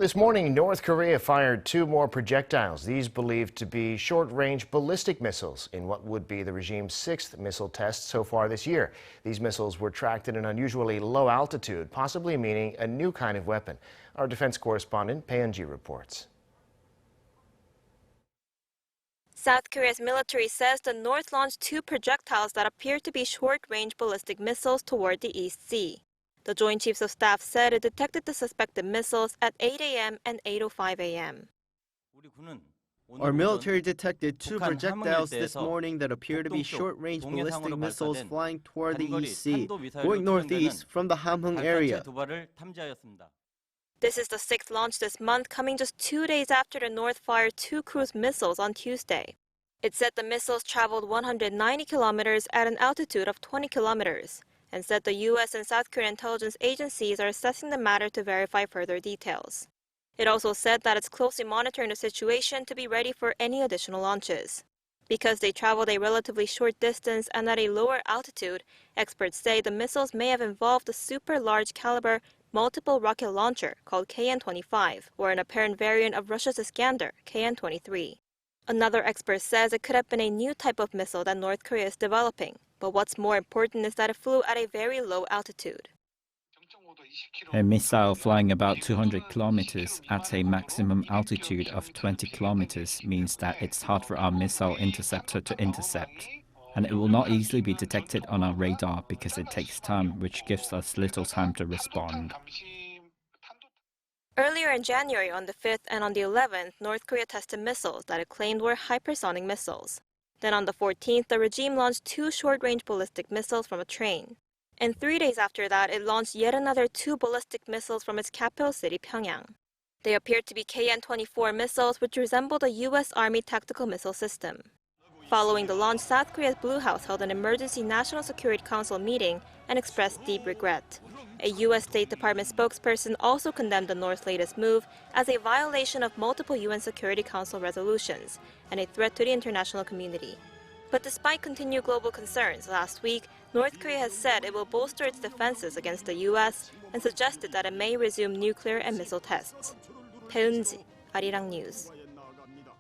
This morning, North Korea fired 2 more projectiles. These believed to be short-range ballistic missiles in what would be the regime's 6th missile test so far this year. These missiles were tracked at an unusually low altitude, possibly meaning a new kind of weapon. Our defense correspondent, Bae Eun-ji, reports. South Korea's military says the North launched 2 projectiles that appear to be short-range ballistic missiles toward the East Sea. The Joint Chiefs of Staff said it detected the suspected missiles at 8 a.m. and 8:05 a.m. Our military detected 2 projectiles this morning that appear to be short-range ballistic missiles flying toward the East Sea, going northeast from the Hamhung area. This is the 6th launch this month, coming just 2 days after the North fired 2 cruise missiles on Tuesday. It said the missiles traveled 190 kilometers at an altitude of 20 kilometers, and said the U.S. and South Korean intelligence agencies are assessing the matter to verify further details. It also said that it's closely monitoring the situation to be ready for any additional launches. Because they traveled a relatively short distance and at a lower altitude, experts say the missiles may have involved a super large caliber multiple rocket launcher called KN-25, or an apparent variant of Russia's Iskander, KN-23. Another expert says it could have been a new type of missile that North Korea is developing, but what's more important is that it flew at a very low altitude. A missile flying about 200 kilometers at a maximum altitude of 20 kilometers means that it's hard for our missile interceptor to intercept. And it will not easily be detected on our radar because it takes time, which gives us little time to respond. Earlier in January, on the 5th and on the 11th, North Korea tested missiles that it claimed were hypersonic missiles. Then on the 14th, the regime launched 2 short-range ballistic missiles from a train. And 3 days after that, it launched yet another 2 ballistic missiles from its capital city, Pyongyang. They appeared to be KN-24 missiles, which resemble the U.S. Army tactical missile system. Following the launch, South Korea's Blue House held an emergency National Security Council meeting and expressed deep regret. A U.S. State Department spokesperson also condemned the North's latest move as a violation of multiple UN Security Council resolutions and a threat to the international community. But despite continued global concerns, last week, North Korea has said it will bolster its defenses against the U.S. and suggested that it may resume nuclear and missile tests. Bae Eun-ji, Arirang News.